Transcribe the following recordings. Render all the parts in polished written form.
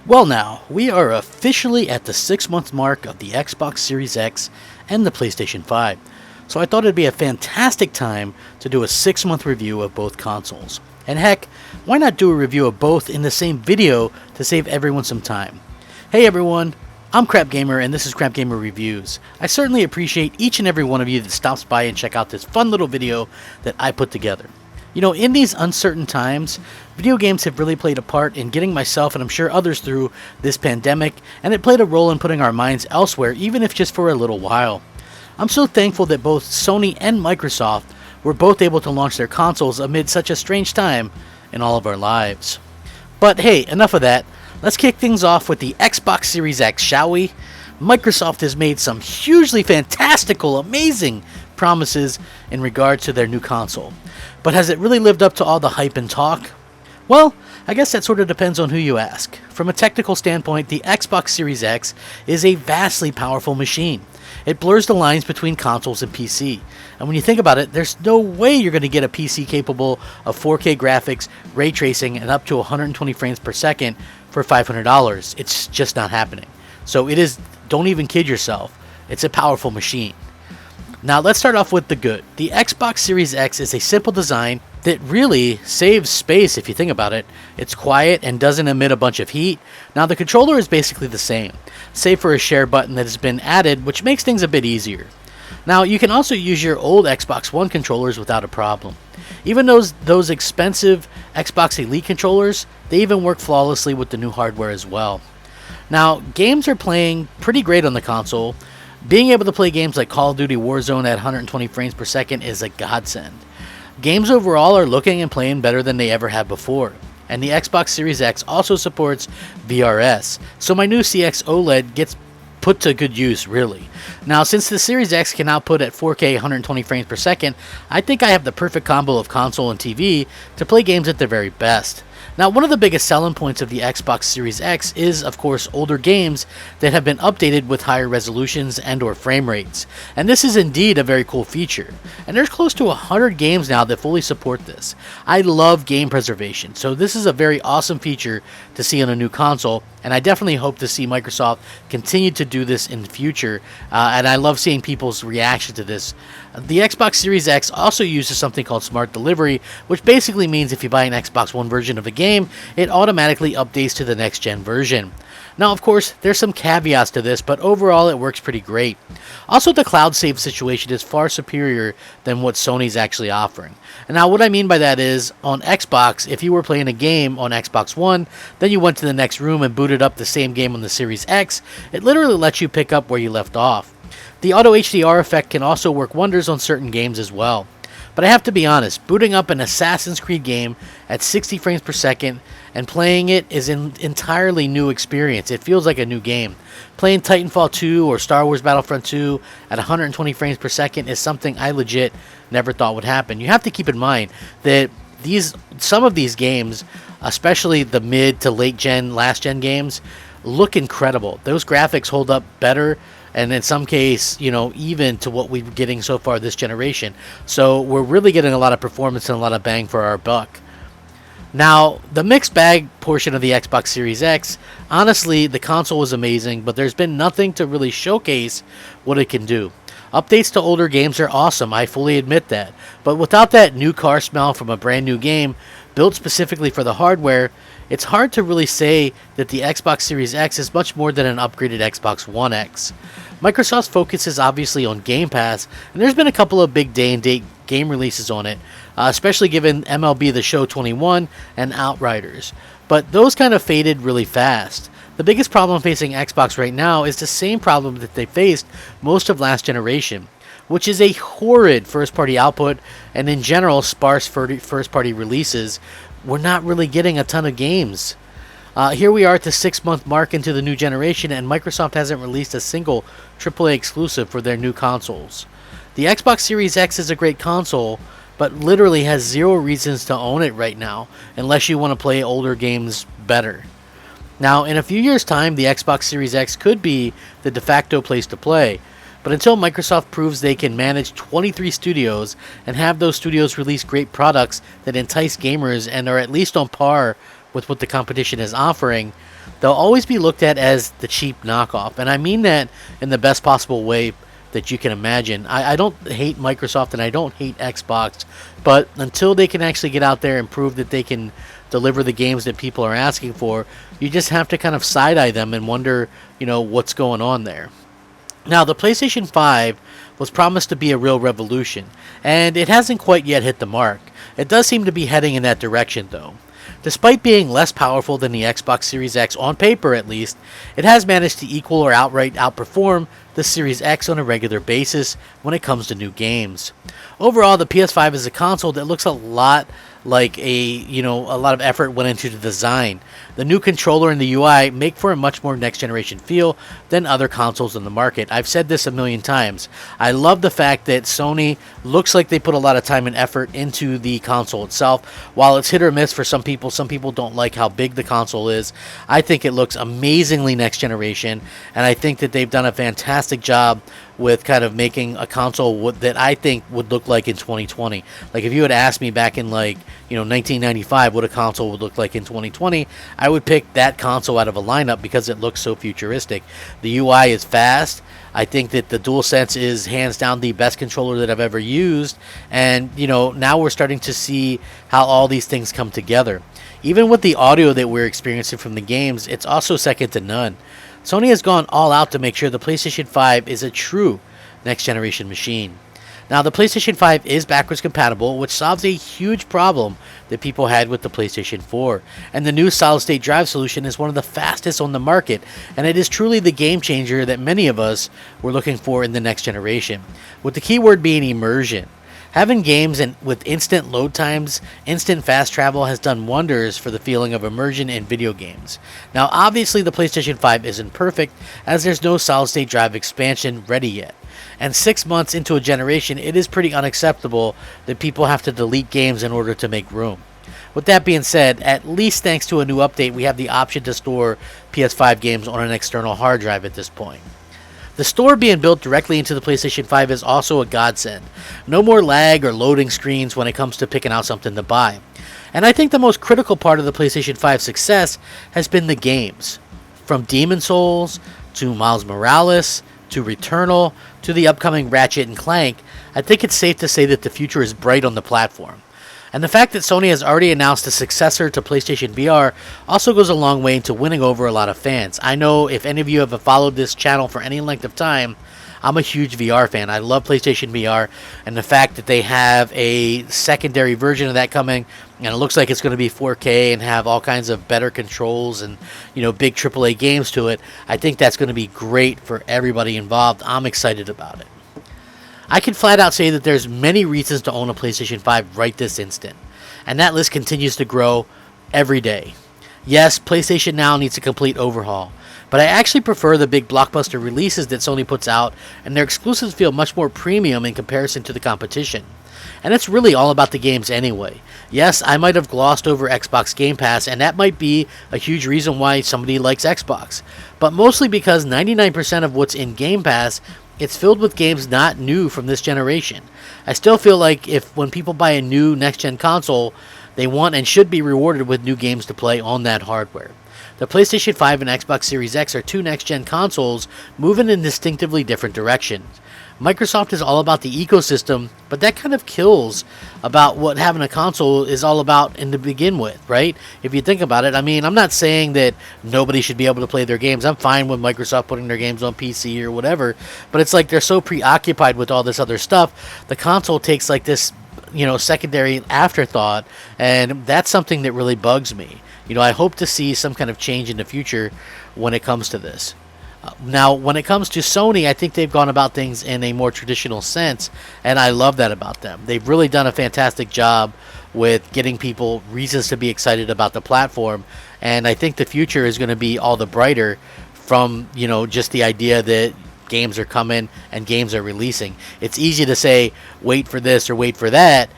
Well now, we are officially at the 6-month mark of the Xbox Series X and the PlayStation 5, so I thought it'd be a fantastic time to do a 6-month review of both consoles. And heck, why not do a review of both in the same video to save everyone some time? Hey everyone, I'm Crapgamer and this is Crapgamer Reviews. I certainly appreciate each and every one of you that stops by and check out this fun little video that I put together. You know, in these uncertain times, video games have really played a part in getting myself and I'm sure others through this pandemic, and it played a role in putting our minds elsewhere, even if just for a little while. I'm so thankful that both Sony and Microsoft were both able to launch their consoles amid such a strange time in all of our lives. But hey, enough of that. Let's kick things off with the Xbox Series X, shall we? Microsoft has made some hugely fantastical, amazing promises in regard to their new console. But has it really lived up to all the hype and talk? Well, I guess that sort of depends on who you ask. From a technical standpoint, the Xbox Series X is a vastly powerful machine. It blurs the lines between consoles and PC. And when you think about it, there's no way you're going to get a PC capable of 4K graphics, ray tracing, and up to 120 frames per second for $500. It's just not happening. So it is, don't even kid yourself, it's a powerful machine. Now let's start off with the good. The Xbox Series X is a simple design that really saves space if you think about it. It's quiet and doesn't emit a bunch of heat. Now the controller is basically the same, save for a share button that has been added, which makes things a bit easier. Now you can also use your old Xbox One controllers without a problem. Even those expensive Xbox Elite controllers, they even work flawlessly with the new hardware as well. Now games are playing pretty great on the console. Being able to play games like Call of Duty Warzone at 120 frames per second is a godsend. Games overall are looking and playing better than they ever have before. And the Xbox Series X also supports VRS, so my new CX OLED gets put to good use, really. Now, since the Series X can output at 4K 120 frames per second, I think I have the perfect combo of console and TV to play games at their very best. Now, one of the biggest selling points of the Xbox Series X is, of course, older games that have been updated with higher resolutions and or frame rates. And this is indeed a very cool feature. And there's close to 100 games now that fully support this. I love game preservation, so this is a very awesome feature to see on a new console, and I definitely hope to see Microsoft continue to do this in the future, and I love seeing people's reaction to this. The Xbox Series X also uses something called Smart Delivery, which basically means if you buy an Xbox One version of a game, it automatically updates to the next gen version. Now, of course, there's some caveats to this, but overall it works pretty great. Also, the cloud save situation is far superior than what Sony's actually offering. And now what I mean by that is, on Xbox, if you were playing a game on Xbox One, then you went to the next room and booted up the same game on the Series X, it literally lets you pick up where you left off. The auto HDR effect can also work wonders on certain games as well. But I have to be honest, booting up an Assassin's Creed game at 60 frames per second and playing it is an entirely new experience. It feels like a new game. Playing Titanfall 2 or Star Wars Battlefront 2 at 120 frames per second is something I legit never thought would happen. You have to keep in mind that some of these games, especially the mid to late gen, last gen games, look incredible. Those graphics hold up better, and in some case, you know, even to what we're getting so far this generation. So we're really getting a lot of performance and a lot of bang for our buck. Now, the mixed bag portion of the Xbox Series X, honestly, the console is amazing, but there's been nothing to really showcase what it can do. Updates to older games are awesome, I fully admit that. But without that new car smell from a brand new game built specifically for the hardware, it's hard to really say that the Xbox Series X is much more than an upgraded Xbox One X. Microsoft's focus is obviously on Game Pass, and there's been a couple of big day-and-date game releases on it, especially given MLB The Show 21 and Outriders. But those kind of faded really fast. The biggest problem facing Xbox right now is the same problem that they faced most of last generation, which is a horrid first-party output and in general sparse first-party releases. We're not really getting a ton of games. Here we are at the 6-month mark into the new generation, and Microsoft hasn't released a single AAA exclusive for their new consoles. The Xbox Series X is a great console, but literally has zero reasons to own it right now, unless you want to play older games better. Now, in a few years' time, the Xbox Series X could be the de facto place to play, but until Microsoft proves they can manage 23 studios and have those studios release great products that entice gamers and are at least on par with what the competition is offering, they'll always be looked at as the cheap knockoff. And I mean that in the best possible way that you can imagine. I don't hate Microsoft and I don't hate Xbox, but until they can actually get out there and prove that they can deliver the games that people are asking for, you just have to kind of side-eye them and wonder, what's going on there. Now, the PlayStation 5 was promised to be a real revolution, and it hasn't quite yet hit the mark. It does seem to be heading in that direction, though. Despite being less powerful than the Xbox Series X, on paper at least, it has managed to equal or outright outperform the Series X on a regular basis when it comes to new games. Overall, the PS5 is a console that looks a lot like a lot of effort went into the design. The new controller and the UI make for a much more next generation feel than other consoles in the market. I've said this a million times. I love the fact that Sony looks like they put a lot of time and effort into the console itself. While it's hit or miss for some people don't like how big the console is. I think it looks amazingly next generation, and I think that they've done a fantastic job with kind of making a console that I think would look like in 2020. Like if you had asked me back in 1995 what a console would look like in 2020, I would pick that console out of a lineup because it looks so futuristic. The UI is fast. I think that the DualSense is hands down the best controller that I've ever used, and now we're starting to see how all these things come together. Even with the audio that we're experiencing from the games, it's also second to none. Sony has gone all out to make sure the PlayStation 5 is a true next-generation machine. Now, the PlayStation 5 is backwards compatible, which solves a huge problem that people had with the PlayStation 4. And the new solid-state drive solution is one of the fastest on the market, and it is truly the game changer that many of us were looking for in the next generation, with the keyword being immersion. Having games with instant load times, instant fast travel has done wonders for the feeling of immersion in video games. Now, obviously, the PlayStation 5 isn't perfect, as there's no solid-state drive expansion ready yet. And 6 months into a generation, it is pretty unacceptable that people have to delete games in order to make room. With that being said, at least thanks to a new update, we have the option to store PS5 games on an external hard drive at this point. The store being built directly into the PlayStation 5 is also a godsend. No more lag or loading screens when it comes to picking out something to buy. And I think the most critical part of the PlayStation 5's success has been the games. From Demon's Souls, to Miles Morales, to Returnal, to the upcoming Ratchet and Clank, I think it's safe to say that the future is bright on the platform. And the fact that Sony has already announced a successor to PlayStation VR also goes a long way into winning over a lot of fans. I know if any of you have followed this channel for any length of time, I'm a huge VR fan. I love PlayStation VR, and the fact that they have a secondary version of that coming, and it looks like it's going to be 4K and have all kinds of better controls and big AAA games to it, I think that's going to be great for everybody involved. I'm excited about it. I can flat out say that there's many reasons to own a PlayStation 5 right this instant, and that list continues to grow every day. Yes, PlayStation Now needs a complete overhaul, but I actually prefer the big blockbuster releases that Sony puts out, and their exclusives feel much more premium in comparison to the competition. And it's really all about the games anyway. Yes, I might have glossed over Xbox Game Pass, and that might be a huge reason why somebody likes Xbox, but mostly because 99% of what's in Game Pass, it's filled with games not new from this generation. I still feel like when people buy a new next-gen console, they want and should be rewarded with new games to play on that hardware. The PlayStation 5 and Xbox Series X are two next-gen consoles moving in distinctively different directions. Microsoft is all about the ecosystem, but that kind of kills about what having a console is all about to begin with, right? If you think about it, I mean, I'm not saying that nobody should be able to play their games. I'm fine with Microsoft putting their games on PC or whatever, but it's like they're so preoccupied with all this other stuff, the console takes like this, secondary afterthought, and that's something that really bugs me. I hope to see some kind of change in the future when it comes to this. Now, when it comes to Sony, I think they've gone about things in a more traditional sense, and I love that about them. They've really done a fantastic job with getting people reasons to be excited about the platform, and I think the future is going to be all the brighter from, just the idea that games are coming and games are releasing. It's easy to say, wait for this or wait for that,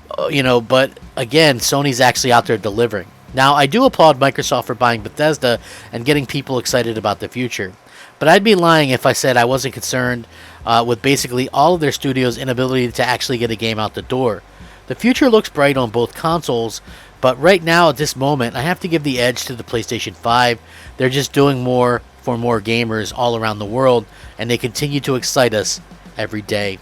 but again, Sony's actually out there delivering. Now, I do applaud Microsoft for buying Bethesda and getting people excited about the future. But I'd be lying if I said I wasn't concerned with basically all of their studios' inability to actually get a game out the door. The future looks bright on both consoles, But right now, at this moment, I have to give the edge to the PlayStation 5. They're just doing more for more gamers all around the world, and they continue to excite us every day.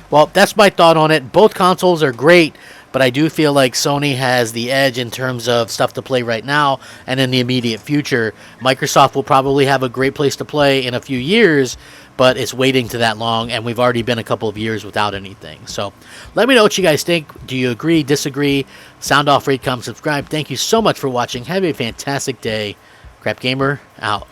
Well, that's my thought on it. Both consoles are great, but I do feel like Sony has the edge in terms of stuff to play right now and in the immediate future. Microsoft will probably have a great place to play in a few years, but it's waiting to that long, and we've already been a couple of years without anything. So let me know what you guys think. Do you agree, disagree? Sound off, rate, comment, subscribe. Thank you so much for watching. Have a fantastic day. Crapgamer, out.